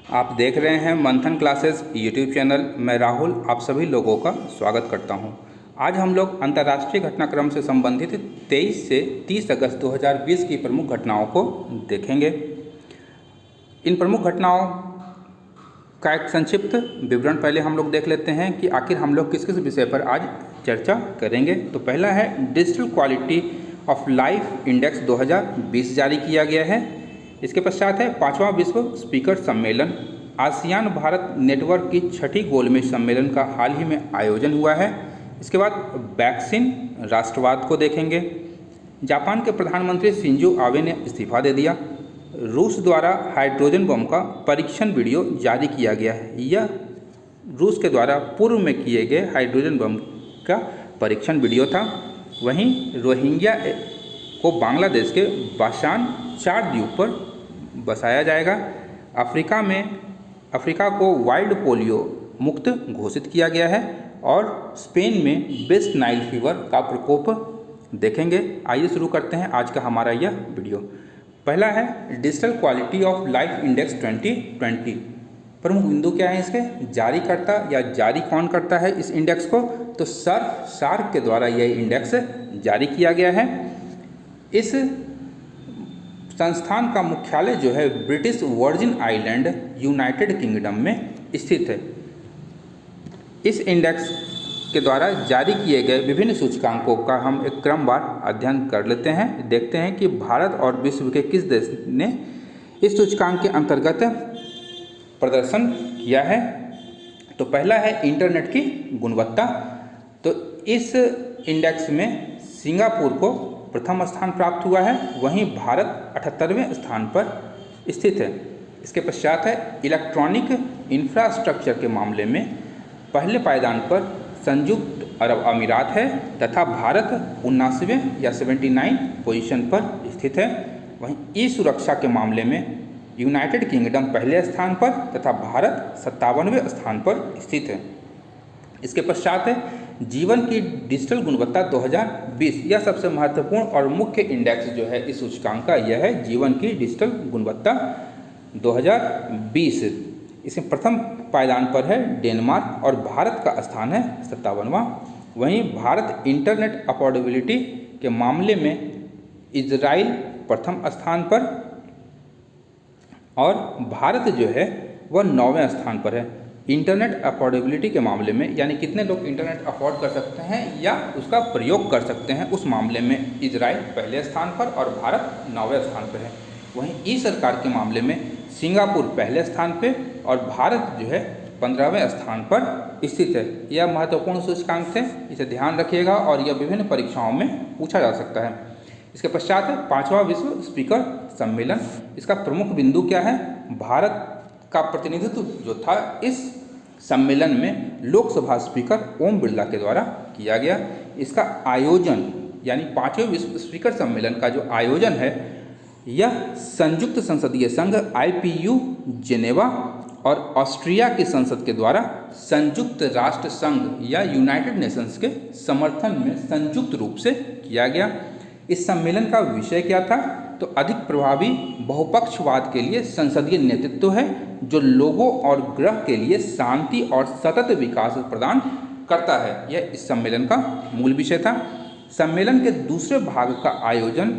आप देख रहे हैं मंथन क्लासेस यूट्यूब चैनल। मैं राहुल आप सभी लोगों का स्वागत करता हूं। आज हम लोग अंतर्राष्ट्रीय घटनाक्रम से संबंधित 23 से 30 अगस्त 2020 की प्रमुख घटनाओं को देखेंगे। इन प्रमुख घटनाओं का एक संक्षिप्त विवरण पहले हम लोग देख लेते हैं कि आखिर हम लोग किस किस विषय पर आज चर्चा करेंगे। तो पहला है digital quality of life index 2020 जारी किया गया है। इसके पश्चात है 5वां विश्व स्पीकर सम्मेलन। आसियान भारत नेटवर्क की 6ठी गोलमेज सम्मेलन का हाल ही में आयोजन हुआ है। इसके बाद वैक्सीन राष्ट्रवाद को देखेंगे। जापान के प्रधानमंत्री शिंजो आबे ने इस्तीफा दे दिया। रूस द्वारा हाइड्रोजन बम का परीक्षण वीडियो जारी किया गया है। यह रूस के द्वारा पूर्व में किए गए हाइड्रोजन बम का परीक्षण वीडियो था। वहीं रोहिंग्या को बांग्लादेश के बाशान 4 द्वीप पर बसाया जाएगा। अफ्रीका को वाइल्ड पोलियो मुक्त घोषित किया गया है और स्पेन में वेस्ट नाइल फीवर का प्रकोप देखेंगे। आइए शुरू करते हैं आज का हमारा यह वीडियो। पहला है digital quality of life index 2020। प्रमुख बिंदु क्या है इसके? जारीकर्ता या जारी कौन करता है इस इंडेक्स को? तो सार्क के द्वारा यह इंडेक्स जारी किया गया है। इस संस्थान का मुख्यालय जो है British virgin island United kingdom में स्थित है। इस इंडेक्स के द्वारा जारी किए गए विभिन्न सूचकांकों का हम एक क्रमवार अध्ययन कर लेते हैं। देखते हैं कि भारत और विश्व के किस देश ने इस सूचकांक के अंतर्गत प्रदर्शन किया है। तो पहला है इंटरनेट की गुणवत्ता। तो इस इंडेक्स में सिंगापुर को प्रथम स्थान प्राप्त हुआ है, वहीं भारत 78वें स्थान पर स्थित है। इसके पश्चात है इलेक्ट्रॉनिक इंफ्रास्ट्रक्चर के मामले में पहले पायदान पर संयुक्त अरब अमीरात है तथा भारत 79वें या 79 पोजीशन पर स्थित है। वहीं ई सुरक्षा के मामले में यूनाइटेड किंगडम पहले स्थान पर तथा भारत 57वें स्थान पर स्थित है। इसके पश्चात है जीवन की डिजिटल गुणवत्ता 2020। यह सबसे महत्वपूर्ण और मुख्य इंडेक्स जो है इस सूचकांक का यह है जीवन की डिजिटल गुणवत्ता 2020। इसमें प्रथम पायदान पर है डेनमार्क और भारत का स्थान है 57वां। वहीं भारत इंटरनेट अफोर्डेबिलिटी के मामले में इजराइल प्रथम स्थान पर और भारत जो है वह 9वें स्थान पर है। इंटरनेट अफोर्डेबिलिटी के मामले में यानी कितने लोग इंटरनेट अफोर्ड कर सकते हैं या उसका प्रयोग कर सकते हैं, उस मामले में इजराइल पहले स्थान पर और भारत 9वें स्थान पर है। वहीं ई सरकार के मामले में सिंगापुर पहले स्थान पर और भारत जो है 15वें स्थान पर स्थित है। यह महत्वपूर्ण सूचकांक थे, इसे ध्यान रखिएगा और यह विभिन्न परीक्षाओं में पूछा जा सकता है। इसके पश्चात है 5वां विश्व स्पीकर सम्मेलन। इसका प्रमुख बिंदु क्या है? भारत का प्रतिनिधित्व जो था इस सम्मेलन में लोकसभा स्पीकर ओम बिरला के द्वारा किया गया। इसका आयोजन यानी 5वें विश्व स्पीकर सम्मेलन का जो आयोजन है यह संयुक्त संसदीय संघ IPU जेनेवा और ऑस्ट्रिया की संसद के द्वारा संयुक्त राष्ट्र संघ या यूनाइटेड नेशंस के समर्थन में संयुक्त रूप से किया गया। इस सम्मेलन का विषय क्या था? तो अधिक प्रभावी बहुपक्षवाद के लिए संसदीय नेतृत्व है जो लोगों और ग्रह के लिए शांति और सतत विकास प्रदान करता है। यह इस सम्मेलन का मूल विषय था। सम्मेलन के दूसरे भाग का आयोजन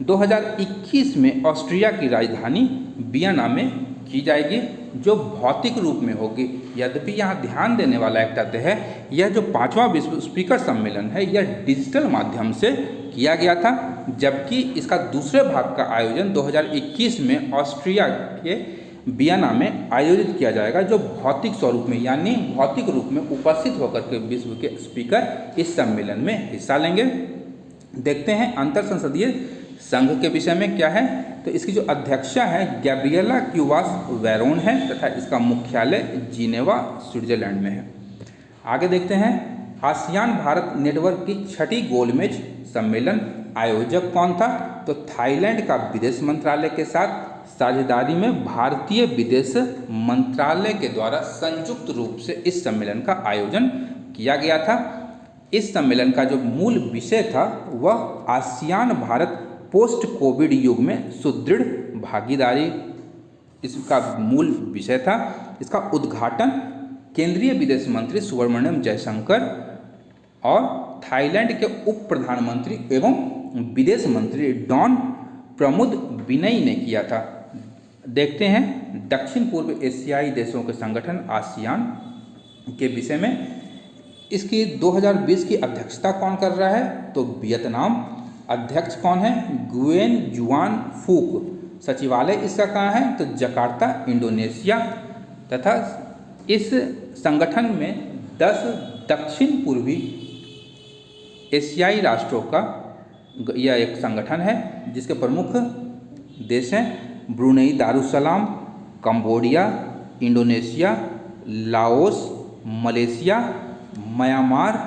2021 में ऑस्ट्रिया की राजधानी वियना में की जाएगी जो भौतिक रूप में होगी। यद्यपि यहाँ ध्यान देने वाला एक तथ्य है, यह जो 5वां विश्व स्पीकर सम्मेलन है यह डिजिटल माध्यम से किया गया था, जबकि इसका दूसरे भाग का आयोजन 2021 में ऑस्ट्रिया के वियना में आयोजित किया जाएगा जो भौतिक स्वरूप में यानी भौतिक रूप में उपस्थित होकर के विश्व के स्पीकर इस सम्मेलन में हिस्सा लेंगे। देखते हैं अंतर संसदीय संघ के विषय में क्या है। तो इसकी जो अध्यक्षा है गैब्रिएला क्यूवास वेरोन है तथा इसका मुख्यालय जिनेवा स्विट्जरलैंड में है। आगे देखते हैं आसियान भारत नेटवर्क की 6ठी गोलमेज सम्मेलन आयोजक कौन था? तो थाईलैंड का विदेश मंत्रालय के साथ साझेदारी में भारतीय विदेश मंत्रालय के द्वारा संयुक्त रूप से इस सम्मेलन का आयोजन किया गया था। इस सम्मेलन का जो मूल विषय था वह आसियान भारत पोस्ट कोविड युग में सुदृढ़ भागीदारी इसका मूल विषय था। इसका उद्घाटन केंद्रीय विदेश मंत्री सुब्रमण्यम जयशंकर और थाईलैंड के उप प्रधानमंत्री एवं विदेश मंत्री डॉन प्रमुद विनय ने किया था। देखते हैं दक्षिण पूर्व एशियाई देशों के संगठन आसियान के विषय में। इसकी 2020 की अध्यक्षता कौन कर रहा है? तो वियतनाम। अध्यक्ष कौन है? गुएन जुआन फूक। सचिवालय इसका कहाँ है? तो जकार्ता, इंडोनेशिया। तथा इस संगठन में 10 दक्षिण पूर्वी एशियाई राष्ट्रों का यह एक संगठन है, जिसके प्रमुख देश हैं Brunei Darussalam, Cambodia, Indonesia, Laos, Malaysia, Myanmar,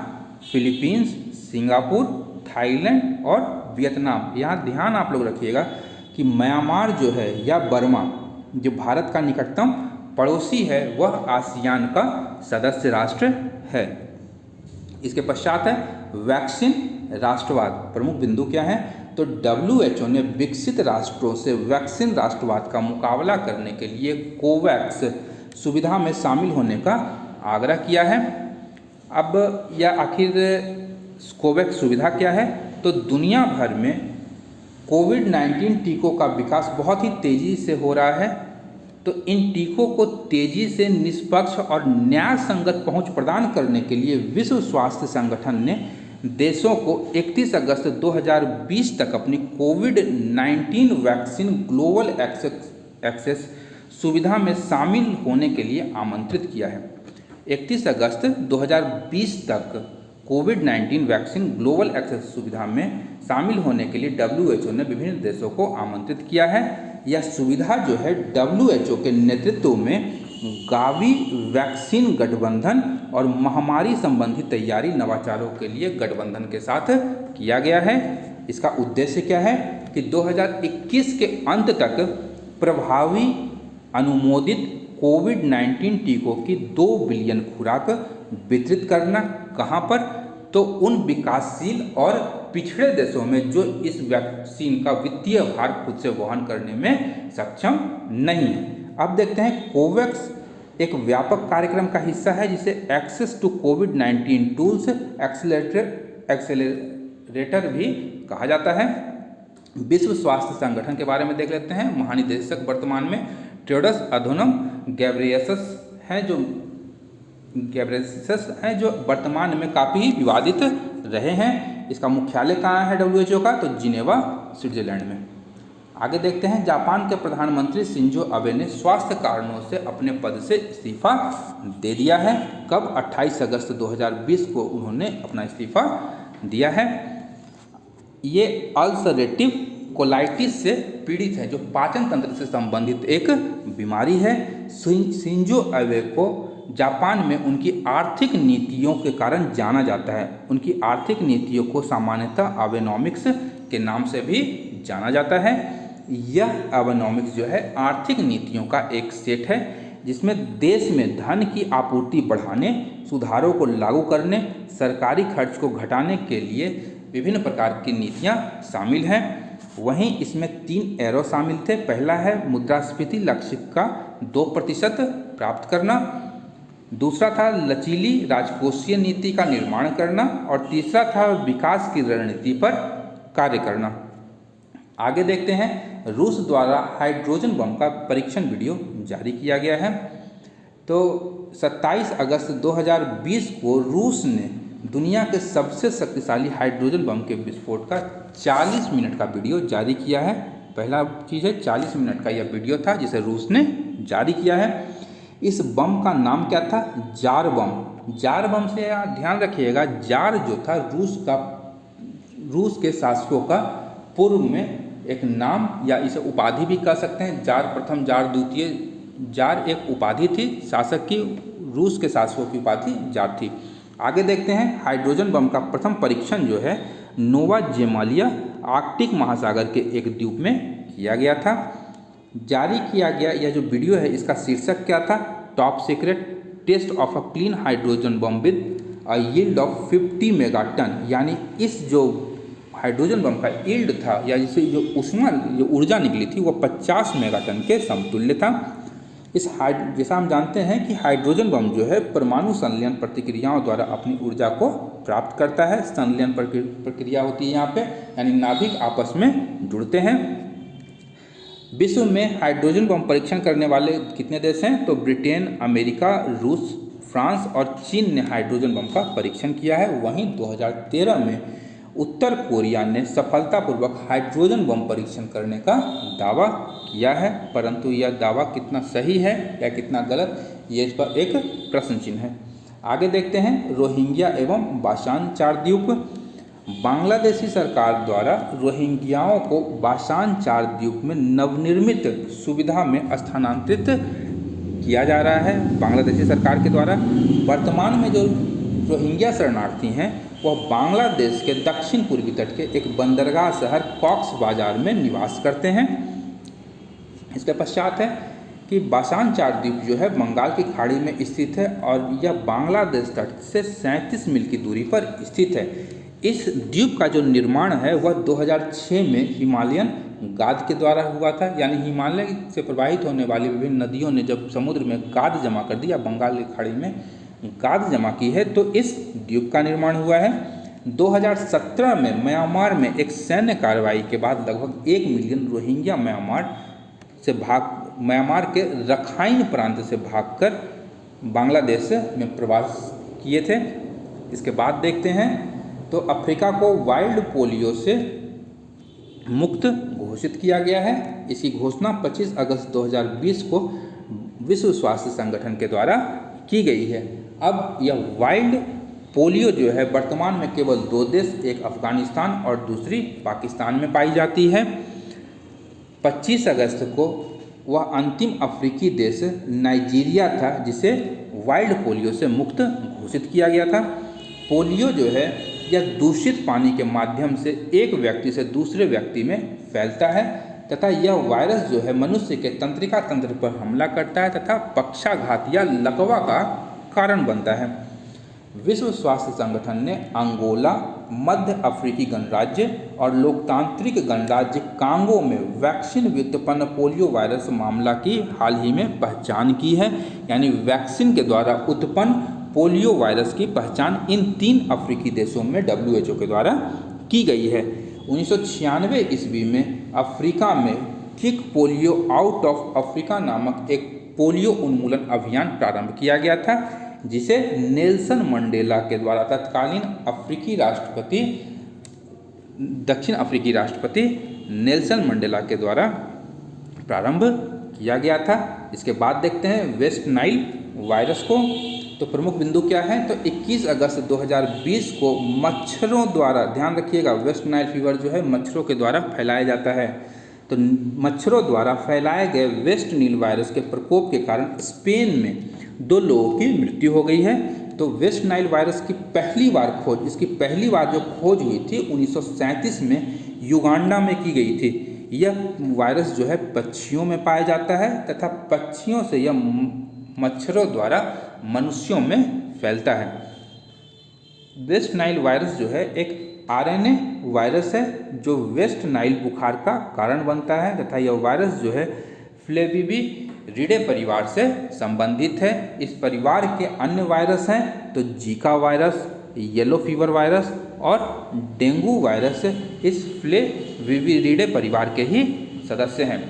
Philippines, Singapore, Thailand और वियतनाम। यहाँ ध्यान आप लोग रखिएगा कि म्यांमार जो है या बर्मा, जो भारत का निकटतम पड़ोसी है, वह आसियान का सदस्य राष्ट्र है। इसके पश्चात है वैक्सीन राष्ट्रवाद। प्रमुख बिंदु क्या है? तो WHO ने विकसित राष्ट्रों से वैक्सीन राष्ट्रवाद का मुकाबला करने के लिए कोवैक्स सुविधा में शामिल होने का आग्रह किया है। अब यह आखिर कोवैक्स सुविधा क्या है? तो दुनिया भर में कोविड-19 टीकों का विकास बहुत ही तेज़ी से हो रहा है। तो इन टीकों को तेज़ी से निष्पक्ष और न्याय संगत पहुँच प्रदान करने के लिए विश्व स्वास्थ्य संगठन ने देशों को 31 अगस्त 2020 तक अपनी कोविड-19 वैक्सीन ग्लोबल एक्सेस सुविधा में शामिल होने के लिए आमंत्रित किया है। 31 अगस्त 2020 तक कोविड-19 वैक्सीन ग्लोबल एक्सेस सुविधा में शामिल होने के लिए WHO ने विभिन्न देशों को आमंत्रित किया है। यह सुविधा जो है WHO के नेतृत्व में गावी वैक्सीन गठबंधन और महामारी संबंधी तैयारी नवाचारों के लिए गठबंधन के साथ किया गया है। इसका उद्देश्य क्या है कि 2021 के अंत तक प्रभावी अनुमोदित कोविड-19 टीकों की 2 बिलियन खुराक वितरित करना। कहाँ पर? तो उन विकासशील और पिछड़े देशों में जो इस वैक्सीन का वित्तीय भार खुद से वहन करने में सक्षम नहीं है। अब देखते हैं कोवैक्स एक व्यापक कार्यक्रम का हिस्सा है जिसे एक्सेस टू कोविड-19 टूल्स एक्सेलरेटर भी कहा जाता है। विश्व स्वास्थ्य संगठन के बारे में देख लेते हैं। महानिदेशक वर्तमान में टेड्रोस अधनोम घेब्रेयेसस हैं, जो वर्तमान में काफ़ी विवादित रहे हैं। इसका मुख्यालय कहाँ है WHO का? तो जिनेवा, स्विट्जरलैंड में। आगे देखते हैं जापान के प्रधानमंत्री शिंजो अबे ने स्वास्थ्य कारणों से अपने पद से इस्तीफा दे दिया है। कब? 28 अगस्त 2020 को उन्होंने अपना इस्तीफा दिया है। ये अल्सरेटिव कोलाइटिस से पीड़ित है, जो पाचन तंत्र से संबंधित एक बीमारी है। शिंजो अबे को जापान में उनकी आर्थिक नीतियों के कारण जाना जाता है। उनकी आर्थिक नीतियों को सामान्यतः अबेनॉमिक्स के नाम से भी जाना जाता है। यह अबेनॉमिक्स जो है आर्थिक नीतियों का एक सेट है जिसमें देश में धन की आपूर्ति बढ़ाने, सुधारों को लागू करने, सरकारी खर्च को घटाने के लिए विभिन्न प्रकार की नीतियां शामिल हैं। वहीं इसमें 3 एरो शामिल थे। पहला है मुद्रास्फीति लक्ष्य का 2% प्राप्त करना, दूसरा था लचीली राजकोषीय नीति का निर्माण करना और तीसरा था विकास की रणनीति पर कार्य करना। आगे देखते हैं रूस द्वारा हाइड्रोजन बम का परीक्षण वीडियो जारी किया गया है। तो 27 अगस्त 2020 को रूस ने दुनिया के सबसे शक्तिशाली हाइड्रोजन बम के विस्फोट का 40 मिनट का वीडियो जारी किया है। पहला चीज़ है 40 मिनट का यह वीडियो था जिसे रूस ने जारी किया है। इस बम का नाम क्या था? जार बम। जार बम से ध्यान रखिएगा, जार जो था रूस के शासकों का पूर्व में एक नाम या इसे उपाधि भी कह सकते हैं। जार प्रथम, जार द्वितीय। जार एक उपाधि थी शासक की, रूस के शासकों की उपाधि जार थी। आगे देखते हैं हाइड्रोजन बम का प्रथम परीक्षण जो है नोवा जेमालिया आर्कटिक महासागर के एक द्वीप में किया गया था। जारी किया गया यह जो वीडियो है इसका शीर्षक क्या था? Top secret test of a clean hydrogen bomb with a yield of 50 megaton. यानी इस जो हाइड्रोजन बम का यील्ड था या जिसे जो ऊर्जा निकली थी वो 50 मेगाटन के समतुल्य था। जैसा हम जानते हैं कि हाइड्रोजन बम जो है परमाणु संलयन प्रतिक्रियाओं द्वारा अपनी ऊर्जा को प्राप्त करता है। संलयन प्रक्रिया होती है यहाँ पे, यानी नाभिक आपस में जुड़ते हैं। विश्व में हाइड्रोजन बम परीक्षण करने वाले कितने देश हैं? तो ब्रिटेन, अमेरिका, रूस, फ्रांस और चीन ने हाइड्रोजन बम का परीक्षण किया है। वहीं 2013 में उत्तर कोरिया ने सफलतापूर्वक हाइड्रोजन बम परीक्षण करने का दावा किया है, परंतु यह दावा कितना सही है या कितना गलत, ये इस पर एक प्रश्न चिन्ह है। आगे देखते हैं रोहिंग्या एवं बाशान चार द्वीप। बांग्लादेशी सरकार द्वारा रोहिंग्याओं को बाशान चार द्वीप में नवनिर्मित सुविधा में स्थानांतरित किया जा रहा है बांग्लादेशी सरकार के द्वारा। वर्तमान में जो रोहिंग्या शरणार्थी हैं वह बांग्लादेश के दक्षिण पूर्वी तट के एक बंदरगाह शहर कॉक्स बाजार में निवास करते हैं। इसके पश्चात है कि बाशान चार द्वीप जो है बंगाल की खाड़ी में स्थित है और यह बांग्लादेश तट से 37 मील की दूरी पर स्थित है। इस द्वीप का जो निर्माण है वह 2006 में हिमालयन गाद के द्वारा हुआ था, यानी हिमालय से प्रवाहित होने वाली विभिन्न नदियों ने जब समुद्र में गाद जमा कर दिया, बंगाल की खाड़ी में गाद जमा की है, तो इस द्वीप का निर्माण हुआ है। 2017 में म्यांमार में एक सैन्य कार्रवाई के बाद लगभग 1 मिलियन रोहिंग्या म्यांमार के रखाइन प्रांत से भागकर बांग्लादेश में प्रवास किए थे। इसके बाद देखते हैं तो अफ्रीका को वाइल्ड पोलियो से मुक्त घोषित किया गया है। इसकी घोषणा 25 अगस्त 2020 को विश्व स्वास्थ्य संगठन के द्वारा की गई है। अब यह वाइल्ड पोलियो जो है वर्तमान में केवल 2 देश, एक अफगानिस्तान और दूसरी पाकिस्तान में पाई जाती है। 25 अगस्त को वह अंतिम अफ्रीकी देश नाइजीरिया था जिसे वाइल्ड पोलियो से मुक्त घोषित किया गया था। पोलियो जो है यह दूषित पानी के माध्यम से एक व्यक्ति से दूसरे व्यक्ति में फैलता है तथा यह वायरस जो है मनुष्य के तंत्रिका तंत्र पर हमला करता है तथा पक्षाघात या लकवा का कारण बनता है। विश्व स्वास्थ्य संगठन ने अंगोला, मध्य अफ्रीकी गणराज्य और लोकतांत्रिक गणराज्य कांगो में वैक्सीन व्युत्पन्न पोलियो वायरस मामला की हाल ही में पहचान की है, यानी वैक्सीन के द्वारा उत्पन्न पोलियो वायरस की पहचान इन 3 अफ्रीकी देशों में WHO के द्वारा की गई है। 1996 ईस्वी में अफ्रीका में kick polio out of Africa नामक एक पोलियो उन्मूलन अभियान प्रारंभ किया गया था, जिसे नेल्सन मंडेला के द्वारा तत्कालीन दक्षिण अफ्रीकी राष्ट्रपति नेल्सन मंडेला के द्वारा प्रारंभ किया गया था। इसके बाद देखते हैं वेस्ट नाइल वायरस को। तो प्रमुख बिंदु क्या है? तो 21 अगस्त 2020 को मच्छरों द्वारा, ध्यान रखिएगा, वेस्ट नाइल फीवर जो है मच्छरों के द्वारा फैलाया जाता है। तो मच्छरों द्वारा फैलाए गए वेस्ट नील वायरस के प्रकोप के कारण स्पेन में 2 लोगों की मृत्यु हो गई है। तो वेस्ट नाइल वायरस की पहली बार जो खोज हुई थी 1937 में युगांडा में की गई थी। यह वायरस जो है पक्षियों में पाया जाता है तथा पक्षियों से यह मच्छरों द्वारा मनुष्यों में फैलता है। वेस्ट नाइल वायरस जो है एक RNA वायरस है जो वेस्ट नाइल बुखार का कारण बनता है तथा यह वायरस जो है फ्लेविविरिडे परिवार से संबंधित है। इस परिवार के अन्य वायरस हैं तो Zika virus, yellow fever virus और डेंगू वायरस इस फ्लेविविरिडे परिवार के ही सदस्य हैं।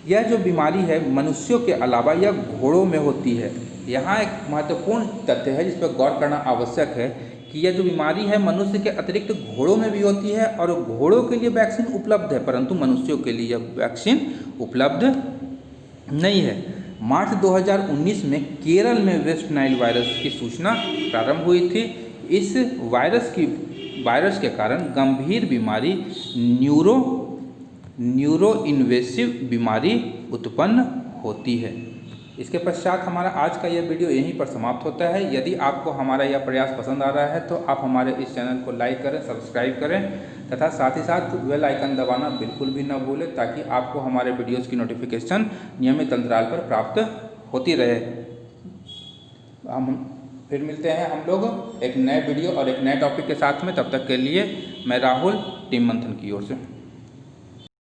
यह जो बीमारी है मनुष्यों के अलावा यह घोड़ों में होती है। यहाँ एक महत्वपूर्ण तथ्य है जिस पर गौर करना आवश्यक है कि यह जो बीमारी है मनुष्य के अतिरिक्त घोड़ों में भी होती है और घोड़ों के लिए वैक्सीन उपलब्ध है, परंतु मनुष्यों के लिए यह वैक्सीन उपलब्ध नहीं है। मार्च 2019 में केरल में वेस्ट नाइल वायरस की सूचना प्रारंभ हुई थी। इस वायरस के कारण गंभीर बीमारी न्यूरो इन्वेसिव बीमारी उत्पन्न होती है। इसके पश्चात हमारा आज का यह वीडियो यहीं पर समाप्त होता है। यदि आपको हमारा यह प्रयास पसंद आ रहा है तो आप हमारे इस चैनल को लाइक करें, सब्सक्राइब करें तथा साथ ही साथ बेल आइकन दबाना बिल्कुल भी न भूलें ताकि आपको हमारे वीडियोज़ की नोटिफिकेशन नियमित अंतराल पर प्राप्त होती रहे। हम फिर मिलते हैं हम लोग एक नए वीडियो और एक नए टॉपिक के साथ में। तब तक के लिए मैं राहुल, टीम मंथन की ओर से।